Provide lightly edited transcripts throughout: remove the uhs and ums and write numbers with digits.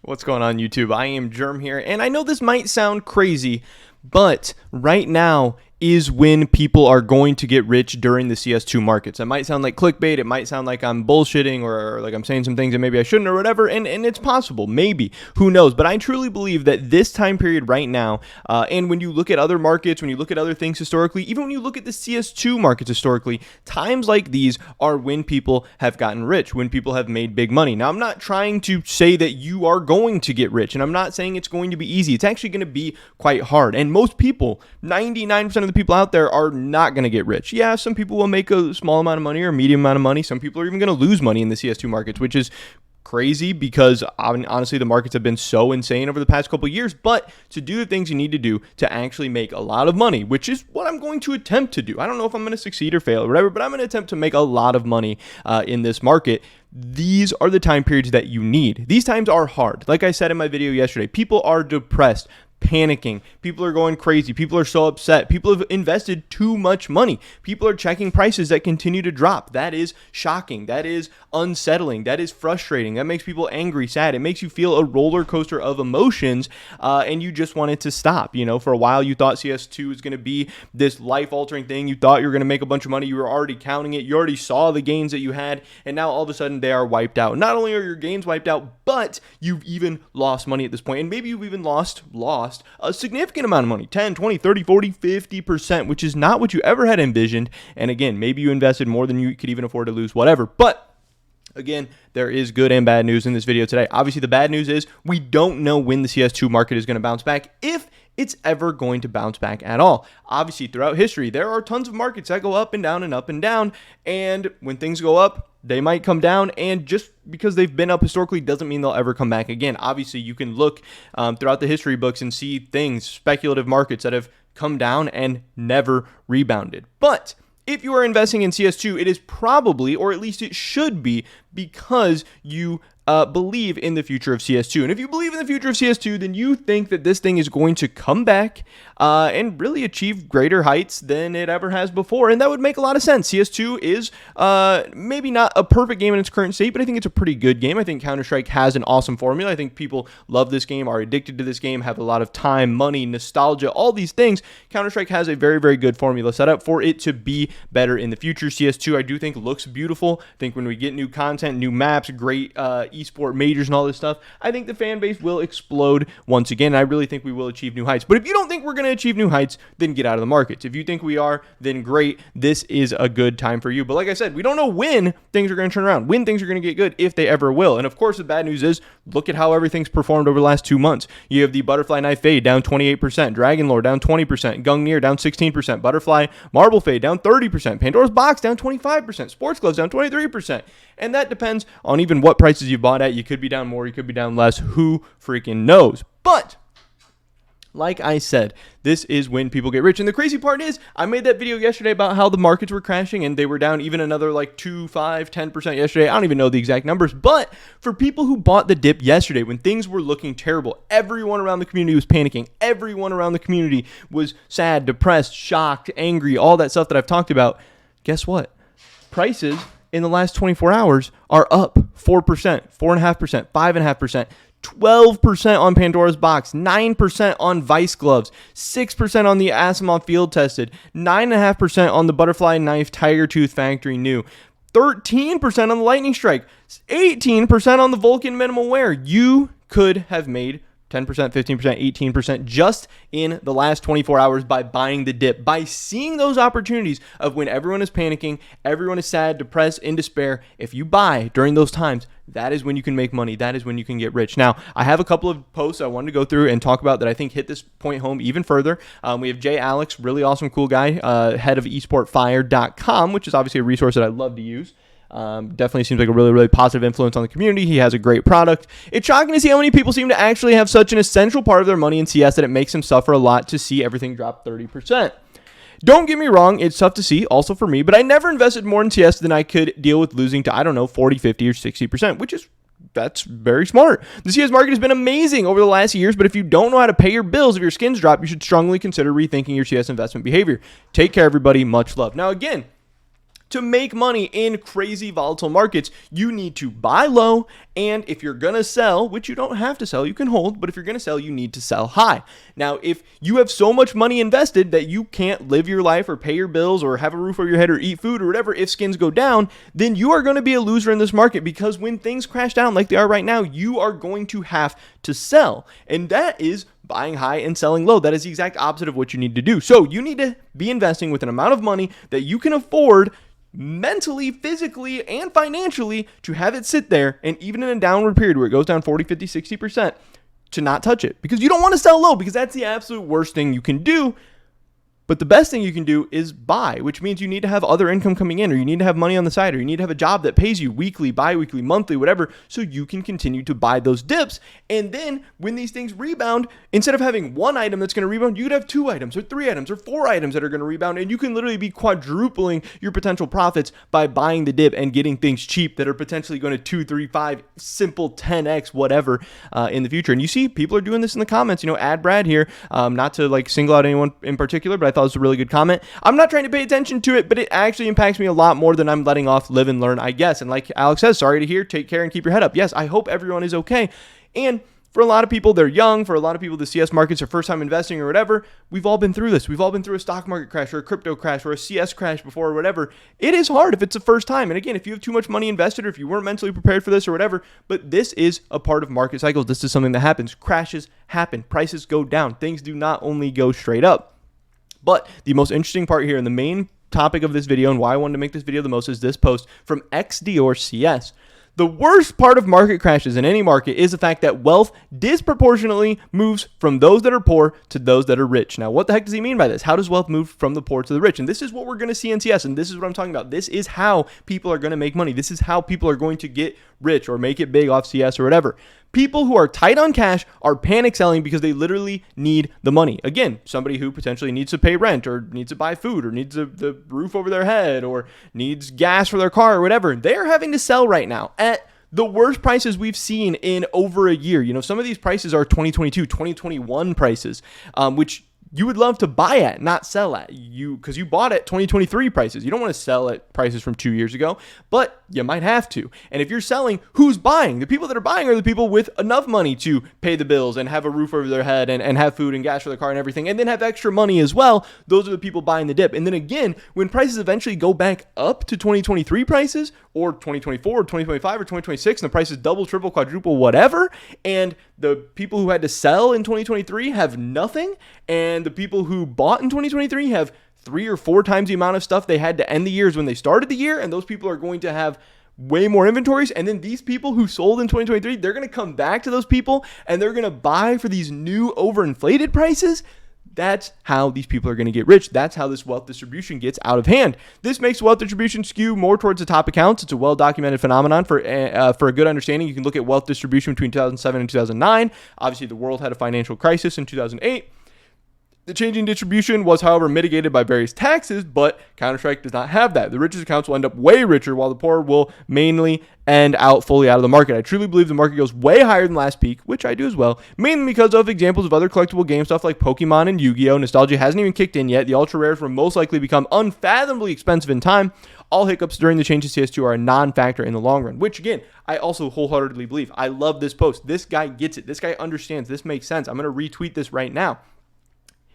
What's going on, YouTube? I am Germ here, and I know this might sound crazy, but right now is when people are going to get rich during the CS2 markets. It might sound like clickbait, it might sound like I'm bullshitting or like I'm saying some things that maybe I shouldn't or whatever, and it's possible, maybe, who knows, but I truly believe that this time period right now, and when you look at other markets, when you look at other things historically, even when you look at the CS2 markets historically, times like these are when people have gotten rich, when people have made big money. Now, I'm not trying to say that you are going to get rich, and I'm not saying it's going to be easy. It's actually going to be quite hard, and most people, 99% of the people out there, are not going to get rich. Yeah, some people will make a small amount of money or a medium amount of money. Some people are even going to lose money in the CS2 markets, which is crazy because honestly the markets have been so insane over the past couple of years. But to do the things you need to do to actually make a lot of money, which is what I'm going to attempt to do. I don't know if I'm going to succeed or fail or whatever, but I'm going to attempt to make a lot of money in this market. These are the time periods that you need. These times are hard. Like I said in my video yesterday, people are depressed, panicking. People are going crazy. People are so upset. People have invested too much money. People are checking prices that continue to drop. That is shocking. That is unsettling. That is frustrating. That makes people angry, sad. It makes you feel a roller coaster of emotions, and you just want it to stop. You know, for a while you thought CS2 was going to be this life-altering thing. You thought you were going to make a bunch of money. You were already counting it. You already saw the gains that you had, and now all of a sudden they are wiped out. Not only are your gains wiped out, but you've even lost money at this point, and maybe you've even lost a significant amount of money, 10, 20, 30, 40, 50%, which is not what you ever had envisioned. And again, maybe you invested more than you could even afford to lose, whatever. But again, there is good and bad news in this video today. Obviously, the bad news is we don't know when the CS2 market is going to bounce back, if it's ever going to bounce back at all. Obviously, throughout history, there are tons of markets that go up and down and up and down. And when things go up, they might come down, and just because they've been up historically doesn't mean they'll ever come back again. Obviously, you can look throughout the history books and see things, speculative markets that have come down and never rebounded. But if you are investing in CS2, it is probably, or at least it should be, because you believe in the future of CS2. And if you believe in the future of CS2, then you think that this thing is going to come back and really achieve greater heights than it ever has before. And that would make a lot of sense. CS2 is maybe not a perfect game in its current state, but I think it's a pretty good game. I think Counter-Strike has an awesome formula. I think people love this game, are addicted to this game, have a lot of time, money, nostalgia, all these things. Counter-Strike has a very, very good formula set up for it to be better in the future. CS2, I do think, looks beautiful. I think when we get new content, new maps, great esport majors and all this stuff, I think the fan base will explode once again. And I really think we will achieve new heights. But if you don't think we're going to achieve new heights, then get out of the markets. If you think we are, then great. This is a good time for you. But like I said, we don't know when things are going to turn around, when things are going to get good, if they ever will. And of course, the bad news is, look at how everything's performed over the last 2 months. You have the Butterfly Knife Fade down 28%, Dragon Lore down 20%, Gungnir down 16%, Butterfly Marble Fade down 30%, Pandora's Box down 25%, Sports Gloves down 23%. And that depends on even what prices you bought at. You could be down more, you could be down less. Who freaking knows? But like I said, this is when people get rich. And the crazy part is, I made that video yesterday about how the markets were crashing and they were down even another like 2, 5, 10% yesterday. I don't even know the exact numbers. But for people who bought the dip yesterday when things were looking terrible, everyone around the community was panicking. Everyone around the community was sad, depressed, shocked, angry, all that stuff that I've talked about. Guess what? Prices in the last 24 hours are up 4%, 4.5%, 5.5%. 12% on Pandora's Box, 9% on Vice Gloves, 6% on the Asimov Field Tested, 9.5% on the Butterfly Knife Tiger Tooth Factory New, 13% on the Lightning Strike, 18% on the Vulcan Minimal Wear. You could have made 10%, 15%, 18% just in the last 24 hours by buying the dip, by seeing those opportunities of when everyone is panicking, everyone is sad, depressed, in despair. If you buy during those times, that is when you can make money. That is when you can get rich. Now, I have a couple of posts I wanted to go through and talk about that I think hit this point home even further. We have Jay Alex, really awesome, cool guy, head of esportfire.com, which is obviously a resource that I love to use. Definitely seems like a really, really positive influence on the community. He has a great product. It's shocking to see how many people seem to actually have such an essential part of their money in CS that it makes them suffer a lot to see everything drop 30%. Don't get me wrong, it's tough to see, also for me, but I never invested more in CS than I could deal with losing to, I don't know, 40, 50, or 60%, which is that's very smart. The CS market has been amazing over the last years, but if you don't know how to pay your bills if your skins drop, you should strongly consider rethinking your CS investment behavior. Take care, everybody. Much love. Now, again, To make money in crazy volatile markets, you need to buy low, and if you're going to sell, which you don't have to sell, you can hold, but if you're going to sell, you need to sell high. Now, if you have so much money invested that you can't live your life or pay your bills or have a roof over your head or eat food or whatever, if skins go down, then you are going to be a loser in this market, because when things crash down like they are right now, you are going to have to sell. And that is buying high and selling low. That is the exact opposite of what you need to do. So you need to be investing with an amount of money that you can afford mentally, physically, and financially to have it sit there, and even in a downward period where it goes down 40, 50, 60%, to not touch it, because you don't want to sell low, because that's the absolute worst thing you can do. But the best thing you can do is buy, which means you need to have other income coming in, or you need to have money on the side, or you need to have a job that pays you weekly, bi-weekly, monthly, whatever, so you can continue to buy those dips. And then when these things rebound, instead of having one item that's going to rebound, you could have 2 items or 3 items or 4 items that are going to rebound, and you can literally be quadrupling your potential profits by buying the dip and getting things cheap that are potentially going to 2, 3, 5, simple 10x whatever in the future. And you see people are doing this in the comments, add Brad here, not to like single out anyone in particular, but I thought it was a really good comment. I'm not trying to pay attention to it, but it actually impacts me a lot more than I'm letting off. Live and learn, I guess. And like Alex says, sorry to hear, take care and keep your head up. Yes, I hope everyone is okay. And for a lot of people, they're young. For a lot of people, the CS markets are first time investing or whatever. We've all been through this. We've all been through a stock market crash or a crypto crash or a CS crash before or whatever. It is hard if it's the first time. And again, if you have too much money invested or if you weren't mentally prepared for this or whatever, but this is a part of market cycles. This is something that happens. Crashes happen. Prices go down. Things do not only go straight up. But the most interesting part here, and the main topic of this video, and why I wanted to make this video the most, is this post from XD or CS. The worst part of market crashes in any market is the fact that wealth disproportionately moves from those that are poor to those that are rich. Now, what the heck does he mean by this? How does wealth move from the poor to the rich? And this is what we're going to see in CS, and this is what I'm talking about. This is how people are going to make money. This is how people are going to get rich or make it big off CS or whatever. People who are tight on cash are panic selling because they literally need the money. Again, somebody who potentially needs to pay rent or needs to buy food or needs the roof over their head or needs gas for their car or whatever, they're having to sell right now at the worst prices we've seen in over a year. Some of these prices are 2022, 2021 prices, which you would love to buy at, not sell at, because you bought at 2023 prices. You don't want to sell at prices from 2 years ago, but you might have to. And if you're selling, who's buying? The people that are buying are the people with enough money to pay the bills and have a roof over their head and have food and gas for their car and everything, and then have extra money as well. Those are the people buying the dip. And then again, when prices eventually go back up to 2023 prices or 2024 or 2025 or 2026, and the prices double, triple, quadruple, whatever, and the people who had to sell in 2023 have nothing, and the people who bought in 2023 have 3 or 4 times the amount of stuff they had to end the years when they started the year, and those people are going to have way more inventories. And then these people who sold in 2023, they're going to come back to those people and they're going to buy for these new overinflated prices. That's how these people are going to get rich. That's how this wealth distribution gets out of hand. This makes wealth distribution skew more towards the top accounts. It's a well-documented phenomenon. For a good understanding, you can look at wealth distribution between 2007 and 2009. Obviously, the world had a financial crisis in 2008. The changing distribution was, however, mitigated by various taxes, but Counter-Strike does not have that. The richest accounts will end up way richer, while the poor will mainly end out fully out of the market. I truly believe the market goes way higher than last peak, which I do as well, mainly because of examples of other collectible game stuff like Pokemon and Yu-Gi-Oh! Nostalgia hasn't even kicked in yet. The ultra rares will most likely become unfathomably expensive in time. All hiccups during the change to CS2 are a non-factor in the long run, which again, I also wholeheartedly believe. I love this post. This guy gets it. This guy understands. This makes sense. I'm going to retweet this right now.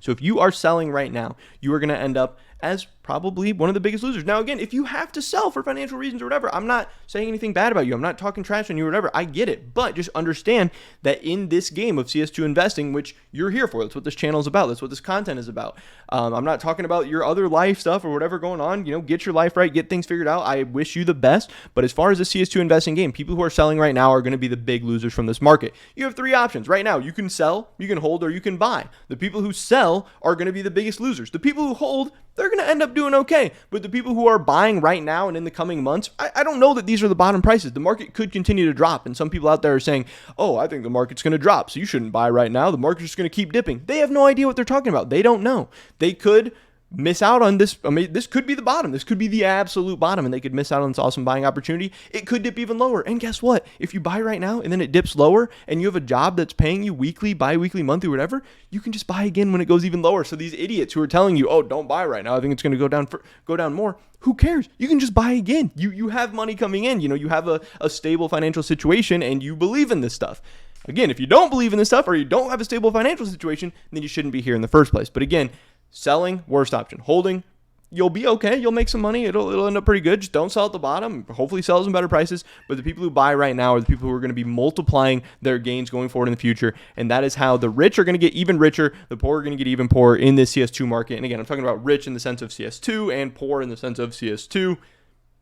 So if you are selling right now, you are going to end up as probably one of the biggest losers. Now, again, if you have to sell for financial reasons or whatever, I'm not saying anything bad about you. I'm not talking trash on you or whatever. I get it. But just understand that in this game of CS2 investing, which you're here for, that's what this channel is about. That's what this content is about. I'm not talking about your other life stuff or whatever going on. Get your life right, get things figured out. I wish you the best. But as far as the CS2 investing game, people who are selling right now are going to be the big losers from this market. You have 3 options. Right now, you can sell, you can hold, or you can buy. The people who sell are going to be the biggest losers. The people who hold, they're going to end up doing okay. But the people who are buying right now and in the coming months, I don't know that these are the bottom prices. The market could continue to drop. And some people out there are saying, oh, I think the market's going to drop, so you shouldn't buy right now. The market's just going to keep dipping. They have no idea what they're talking about. They don't know. They could miss out on this. I mean, this could be the bottom. This could be the absolute bottom, and they could miss out on this awesome buying opportunity. It could dip even lower. And guess what? If you buy right now and then it dips lower and you have a job that's paying you weekly, bi-weekly, monthly, whatever, you can just buy again when it goes even lower. So these idiots who are telling you, oh, don't buy right now, I think it's going to go down more. Who cares? You can just buy again. You have money coming in. You have a stable financial situation and you believe in this stuff. Again, if you don't believe in this stuff or you don't have a stable financial situation, then you shouldn't be here in the first place. But again, selling, worst option. Holding, you'll be okay. You'll make some money. It'll end up pretty good. Just don't sell at the bottom. Hopefully sell some better prices. But the people who buy right now are the people who are going to be multiplying their gains going forward in the future. And that is how the rich are going to get even richer. The poor are going to get even poorer in this CS2 market. And again, I'm talking about rich in the sense of CS2 and poor in the sense of CS2.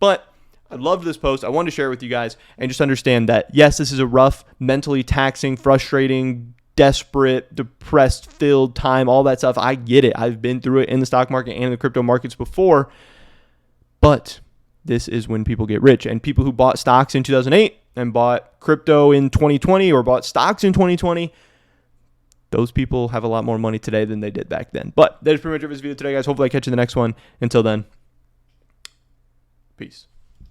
But I loved this post. I wanted to share it with you guys and just understand that, yes, this is a rough, mentally taxing, frustrating, desperate, depressed, filled time, all that stuff. I get it. I've been through it in the stock market and in the crypto markets before. But this is when people get rich. And people who bought stocks in 2008 and bought crypto in 2020 or bought stocks in 2020, those people have a lot more money today than they did back then. But that is pretty much it for this video today, guys. Hopefully I catch you in the next one. Until then, peace.